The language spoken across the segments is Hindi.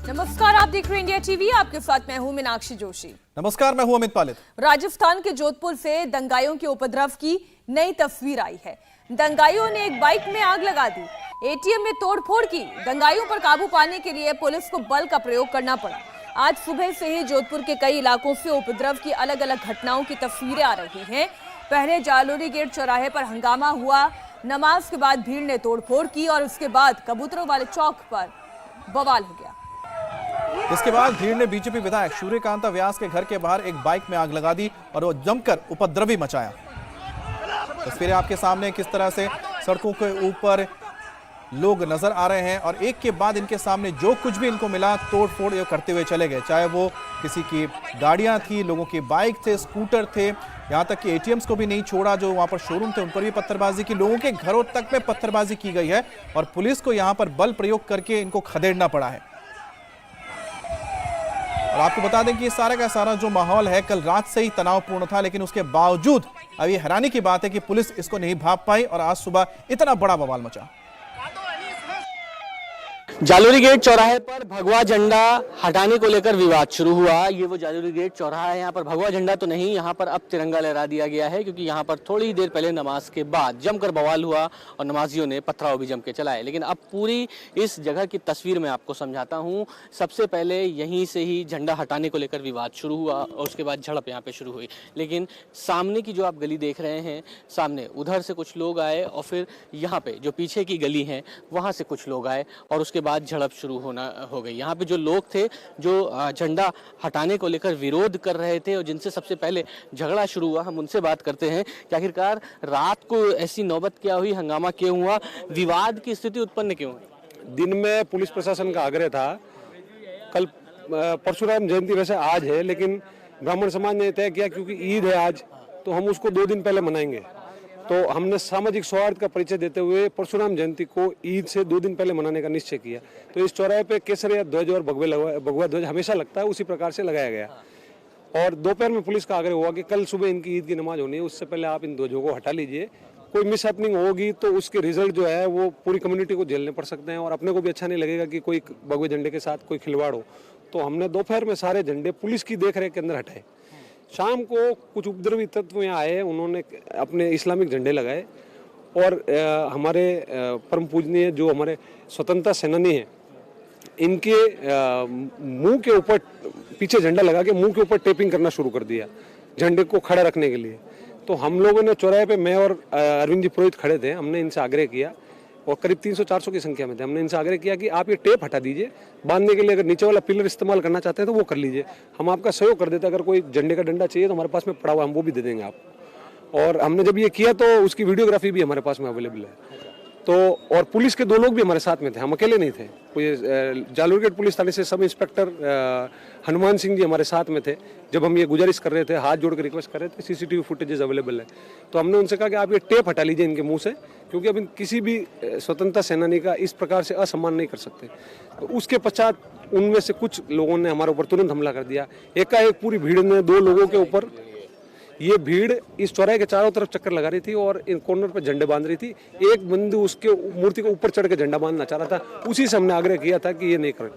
नमस्कार, आप देख रहे हैं इंडिया टीवी। आपके साथ मैं हूं मीनाक्षी जोशी। नमस्कार, मैं हूं अमित पालित। राजस्थान के जोधपुर से दंगाइयों के उपद्रव की नई तस्वीर आई है। दंगाइयों ने एक बाइक में आग लगा दी, एटीएम में तोड़फोड़ की। दंगाइयों पर काबू पाने के लिए पुलिस को बल का प्रयोग करना पड़ा। आज सुबह से ही जोधपुर के कई इलाकों से उपद्रव की अलग अलग घटनाओं की तस्वीरें आ रही हैं। पहले जालोरी गेट चौराहे पर हंगामा हुआ, नमाज के बाद भीड़ ने तोड़फोड़ की और उसके बाद कबूतरों वाले चौक पर बवाल हो गया। इसके बाद भीड़ ने बीजेपी विधायक सूर्यकांता व्यास के घर के बाहर एक बाइक में आग लगा दी और वो जमकर उपद्रवी मचाया। तस्वीरें आपके सामने किस तरह से सड़कों के ऊपर लोग नजर आ रहे हैं और एक के बाद इनके सामने जो कुछ भी इनको मिला तोड़फोड़ ये करते हुए चले गए। चाहे वो किसी की गाड़ियां थी, लोगों की बाइक थे, स्कूटर थे, यहाँ तक कि एटीएम्स को भी नहीं छोड़ा। जो वहां पर शोरूम थे उन पर भी पत्थरबाजी की, लोगों के घरों तक में पत्थरबाजी की गई है और पुलिस को यहाँ पर बल प्रयोग करके इनको खदेड़ना पड़ा है। और आपको बता दें कि ये सारा का सारा जो माहौल है कल रात से ही तनावपूर्ण था, लेकिन उसके बावजूद अब ये हैरानी की बात है कि पुलिस इसको नहीं भांप पाई और आज सुबह इतना बड़ा बवाल मचा। जालोरी गेट चौराहे पर भगवा झंडा हटाने को लेकर विवाद शुरू हुआ। ये वो जालोरी गेट चौराहा है, यहाँ पर भगवा झंडा तो नहीं, यहाँ पर अब तिरंगा लहरा दिया गया है, क्योंकि यहाँ पर थोड़ी देर पहले नमाज के बाद जमकर बवाल हुआ और नमाजियों ने पथराव भी जम के चलाए। लेकिन अब पूरी इस जगह की तस्वीर मैं आपको समझाता हूँ। सबसे पहले यहीं से ही झंडा हटाने को लेकर विवाद शुरू हुआ और उसके बाद झड़प यहाँ पे शुरू हुई। लेकिन सामने की जो आप गली देख रहे हैं, सामने उधर से कुछ लोग आए और फिर यहाँ पे जो पीछे की गली है वहाँ से कुछ लोग आए और उसके बाद झड़प शुरू हो गई। यहाँ पे जो लोग थे जो झंडा हटाने को लेकर विरोध कर रहे थे और जिनसे सबसे पहले झगड़ा शुरू हुआ, हम उनसे बात करते हैं कि आखिरकार रात को ऐसी नौबत क्या हुई, हंगामा क्यों हुआ, विवाद की स्थिति उत्पन्न क्यों हुई। दिन में पुलिस प्रशासन का आग्रह था, कल परशुराम जयंती वैसे आज है, लेकिन ब्राह्मण समाज ने तय किया क्योंकि ईद है आज, तो हम उसको 2 दिन पहले मनाएंगे। तो हमने सामाजिक सौहार्द का परिचय देते हुए परशुराम जयंती को ईद से 2 दिन पहले मनाने का निश्चय किया। तो इस चौराहे पे केसरिया ध्वज और भगवा ध्वज हमेशा लगता है, उसी प्रकार से लगाया गया। और दोपहर में पुलिस का आग्रह हुआ कि कल सुबह इनकी ईद की नमाज होनी है, उससे पहले आप इन ध्वजों को हटा लीजिए। कोई मिसहैपनिंग होगी तो उसके रिजल्ट जो है वो पूरी कम्युनिटी को झेलने पड़ सकते हैं और अपने को भी अच्छा नहीं लगेगा कि कोई भगवे झंडे के साथ कोई खिलवाड़ हो। तो हमने दोपहर में सारे झंडे पुलिस की देखरेख के अंदर हटाए। शाम को कुछ उपद्रवी तत्व यहाँ आए, उन्होंने अपने इस्लामिक झंडे लगाए और हमारे परम पूजनीय जो हमारे स्वतंत्रता सेनानी हैं, इनके मुंह के ऊपर पीछे झंडा लगा के मुंह के ऊपर टेपिंग करना शुरू कर दिया झंडे को खड़ा रखने के लिए। तो हम लोगों ने चौराहे पे, मैं और अरविंद जी पुरोहित खड़े थे, हमने इनसे आग्रह किया और करीब 300-400 की संख्या में थे। हमने इनसे आग्रह किया कि आप ये टेप हटा दीजिए, बांधने के लिए अगर नीचे वाला पिलर इस्तेमाल करना चाहते हैं तो वो कर लीजिए, हम आपका सहयोग कर देते हैं। अगर कोई झंडे का डंडा चाहिए तो हमारे पास में पड़ा हुआ, हम वो भी दे देंगे आप। और हमने जब ये किया तो उसकी वीडियोग्राफी भी हमारे पास में अवेलेबल है। तो और पुलिस के 2 लोग भी हमारे साथ में थे, हम अकेले नहीं थे। कोई जालोर गेट पुलिस थाने से सब इंस्पेक्टर हनुमान सिंह जी हमारे साथ में थे। जब हम ये गुजारिश कर रहे थे, हाथ जोड़ कर रिक्वेस्ट कर रहे थे, सीसीटीवी फुटेजेस अवेलेबल है, तो हमने उनसे कहा कि आप ये टेप हटा लीजिए इनके मुंह से, क्योंकि अब किसी भी स्वतंत्रता सेनानी का इस प्रकार से असम्मान नहीं कर सकते। तो उसके पश्चात उनमें से कुछ लोगों ने हमारे ऊपर तुरंत हमला कर दिया। एकाएक पूरी भीड़ ने 2 लोगों के ऊपर, ये भीड़ इस चौराहे के चारों तरफ चक्कर लगा रही थी और इन कॉर्नर पर झंडे बांध रही थी। एक बंदू उसके मूर्ति को ऊपर चढ़ के झंडा बांधना चाह रहा था, उसी से हमने आग्रह किया था कि ये नहीं करें।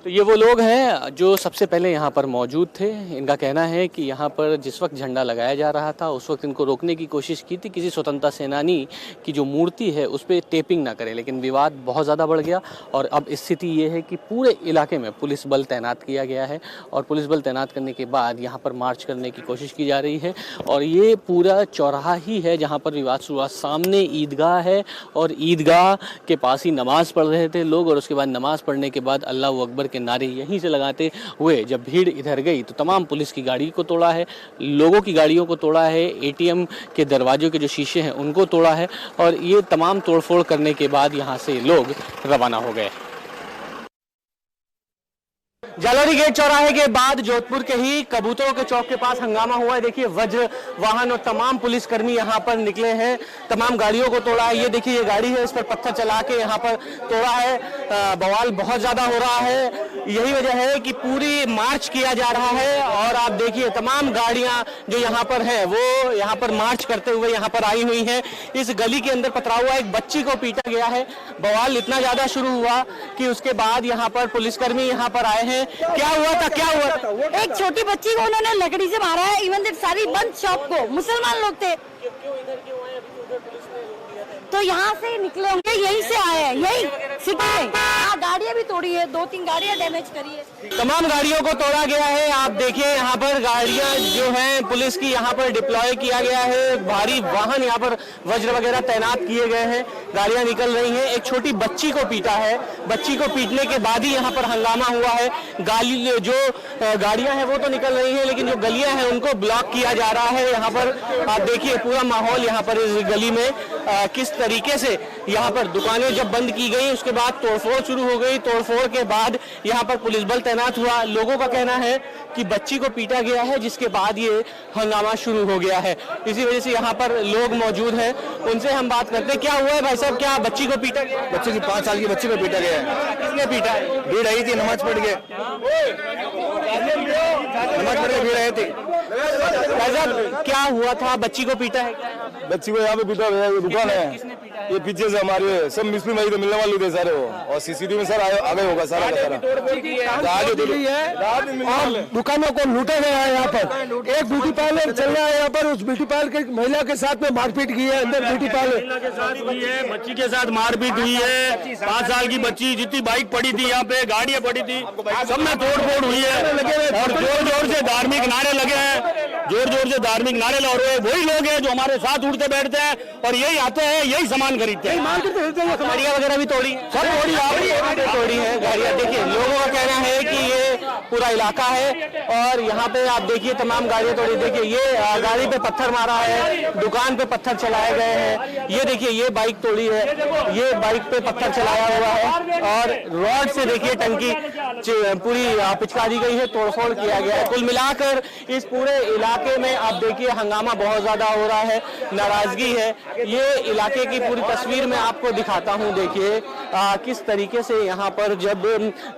तो ये वो लोग हैं जो सबसे पहले यहाँ पर मौजूद थे। इनका कहना है कि यहाँ पर जिस वक्त झंडा लगाया जा रहा था उस वक्त इनको रोकने की कोशिश की थी, किसी स्वतंत्रता सेनानी की जो मूर्ति है उस पर टेपिंग ना करें, लेकिन विवाद बहुत ज़्यादा बढ़ गया और अब स्थिति ये है कि पूरे इलाके में पुलिस बल तैनात किया गया है और पुलिस बल तैनात करने के बाद यहाँ पर मार्च करने की कोशिश की जा रही है। और ये पूरा चौराहा ही है जहाँ पर विवाद शुरू हुआ। सामने ईदगाह है और ईदगाह के पास ही नमाज़ पढ़ रहे थे लोग और उसके बाद नमाज़ पढ़ने के बाद अल्लाह अकबर के नारे यहीं से लगाते हुए जब भीड़ इधर गई तो तमाम पुलिस की गाड़ी को तोड़ा है, लोगों की गाड़ियों को तोड़ा है, एटीएम के दरवाजों के जो शीशे हैं उनको तोड़ा है और ये तमाम तोड़फोड़ करने के बाद यहाँ से लोग रवाना हो गए। जालोरी गेट चौराहे के बाद जोधपुर के ही कबूतरों के चौक के पास हंगामा हुआ है। देखिए वज्र वाहन और तमाम पुलिसकर्मी यहाँ पर निकले हैं, तमाम गाड़ियों को तोड़ा है। ये देखिए ये गाड़ी है, इस पर पत्थर चला के यहाँ पर तोड़ा है। बवाल बहुत ज्यादा हो रहा है। यही वजह है कि पूरी मार्च किया जा रहा है और आप देखिए तमाम गाड़ियां जो यहाँ पर हैं वो यहाँ पर मार्च करते हुए यहाँ पर आई हुई हैं। इस गली के अंदर पथरा हुआ एक बच्ची को पीटा गया है। बवाल इतना ज्यादा शुरू हुआ कि उसके बाद यहाँ पर पुलिसकर्मी यहाँ पर आए हैं। क्या हुआ था, क्या हुआ था? एक छोटी बच्ची को उन्होंने लकड़ी से मारा है। इवन दैट सारी बंद शॉप को मुसलमान लोग थे तो यहाँ से निकले होंगे, यहीं से आए हैं, यही सिटी में। हाँ, गाड़ियाँ भी तोड़ी है, 2-3 गाड़ियाँ डैमेज करी है। तमाम गाड़ियों को तोड़ा गया है। आप देखिए यहाँ पर गाड़ियां जो हैं पुलिस की यहाँ पर डिप्लॉय किया गया है। भारी वाहन यहाँ पर वज्र वगैरह तैनात किए गए हैं। गाड़ियां निकल रही हैं। एक छोटी बच्ची को पीटा है। बच्ची को पीटने के बाद ही यहाँ पर हंगामा हुआ है। गाड़ियां हैं वो तो निकल रही हैं, लेकिन जो गलियां हैं उनको ब्लॉक किया जा रहा है। यहाँ पर आप देखिए पूरा माहौल यहाँ पर इस गली में किस तरीके से यहाँ पर दुकानें जब बंद की गई उसके बाद तोड़फोड़ शुरू हो गई। तोड़फोड़ के बाद यहाँ पर पुलिस बल तैनात हुआ। लोगों का कहना है कि बच्ची को पीटा गया है, जिसके बाद ये हंगामा शुरू हो गया है। इसी वजह से यहाँ पर लोग मौजूद हैं, उनसे हम बात करते हैं। क्या हुआ है भाई साहब, क्या बच्ची को पीटा गया? बच्चे की 5 साल की बच्ची को पीटा गया है। किसने पीटा है? भीड़ आई थी, नमाज पढ़ के भीड़ आई थी। भाई साहब क्या हुआ था, बच्ची को पीटा है? बच्ची को यहाँ पे पीटा गया। दुकान है ये पीछे से हमारे सब मुस्लिम भाई तो मिलने वाले थे सारे वो, और सीसीटीवी में सर आ गए होगा सारा का सारा। दुकानों को लूटा गया है। यहाँ पर एक ब्यूटी पार्लर चल रहा है। यहाँ पर उस ब्यूटी पार्लर की महिला के साथ में मारपीट की है। अंदर ब्यूटी पार्लर के साथ हुई है, बच्ची के साथ मारपीट हुई है। 5 साल की बच्ची, जितनी बाइक पड़ी थी यहाँ पे, गाड़ियां पड़ी थी, सब में तोड़ फोड़ हुई है। और जोर जोर से धार्मिक नारे लगे हैं, जोर जोर से धार्मिक नारे लग रहे हैं। वही लोग हैं जो हमारे साथ उठते बैठते हैं और यही आते हैं, यही सामान खरीदते हैं। गाड़ियां वगैरह भी तोड़ी, सब तोड़ी है गाड़ियां। देखिए लोगों का कहना है कि ये पूरा इलाका है और यहाँ पे आप देखिए तमाम गाड़ियां तोड़ी। देखिए ये गाड़ी पे पत्थर मारा है, दुकान पे पत्थर चलाए गए हैं। ये देखिए ये बाइक तोड़ी है, ये बाइक पे पत्थर चलाया हुआ है और रॉड से देखिए टंकी पूरी पिचकारी गई है, तोड़फोड़ किया गया है। कुल मिलाकर इस पूरे इलाके में आप देखिए हंगामा बहुत ज्यादा हो रहा है, नाराजगी है। ये इलाके की पूरी तस्वीर मैं आपको दिखाता हूं। देखिए किस तरीके से यहाँ पर जब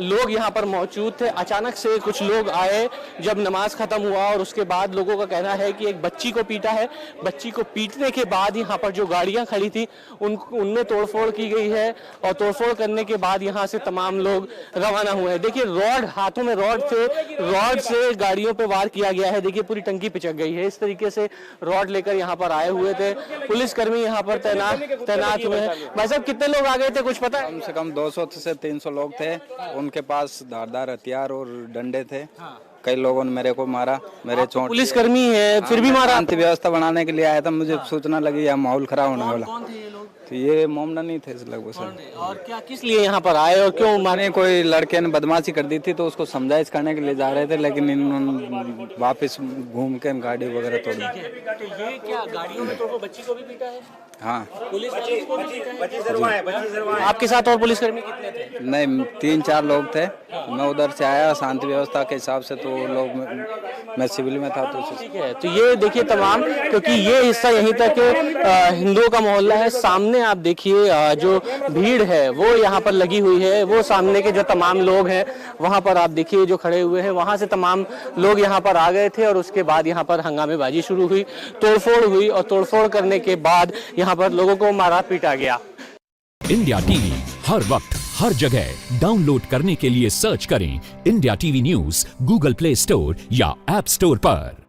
लोग यहाँ पर मौजूद थे, अचानक से कुछ लोग आए जब नमाज खत्म हुआ और उसके बाद लोगों का कहना है कि एक बच्ची को पीटा है। बच्ची को पीटने के बाद यहाँ पर जो गाड़ियां खड़ी थी उनमें तोड़फोड़ की गई है और तोड़फोड़ करने के बाद यहाँ से तमाम लोग रवाना हुए हैं। देखिए रॉड, हाथों में रॉड से गाड़ियों पे वार किया गया है। देखिए पूरी टंकी पिचक गई है। इस तरीके से रॉड लेकर यहाँ पर आए हुए थे। पुलिसकर्मी यहाँ पर तैनात हुए हैं। भाई साहब कितने लोग आ गए थे, कुछ पता है? कम से कम 200 से 300 लोग थे। उनके पास धारदार हथियार और डंडे थे। कई लोगों ने मेरे को मारा, मेरे चोट। पुलिसकर्मी है फिर भी मारा? शांति व्यवस्था बनाने के लिए आया था, मुझे सूचना लगी यहाँ माहौल खराब होने वाला। कौन थे ये लोग? तो ये मोमडन नहीं थे लगभग सर। और क्या किस लिए यहाँ पर आए और क्यों मारे? कोई लड़के ने बदमाशी कर दी थी तो उसको समझाइश करने के लिए जा रहे थे, लेकिन इन्होंने वापस घूम के गाड़ी वगैरह तोड़ दी। तो ये क्या गाड़ियों में तो बच्ची को भी पीटा है? हाँ, पुलिस को भी पीटा है? आपके साथ और पुलिसकर्मी कितने थे? नहीं 3-4 लोग थे। मैं उधर से आया शांति व्यवस्था के हिसाब से, तो लोग मैं सिविल में था तो ठीक है। तो ये देखिए तमाम, क्योंकि ये हिस्सा यहीं तक हिंदुओं का मोहल्ला है। सामने आप देखिए जो भीड़ है वो यहाँ पर लगी हुई है। वो सामने के जो तमाम लोग हैं वहाँ पर आप देखिए जो खड़े हुए हैं, वहाँ से तमाम लोग यहाँ पर आ गए थे और उसके बाद यहाँ पर हंगामेबाजी शुरू हुई, तोड़फोड़ हुई और तोड़फोड़ करने के बाद यहाँ पर लोगों को मारा पीटा गया। इंडिया टीवी हर वक्त हर जगह डाउनलोड करने के लिए सर्च करें India TV news Google play store या ऐप स्टोर पर।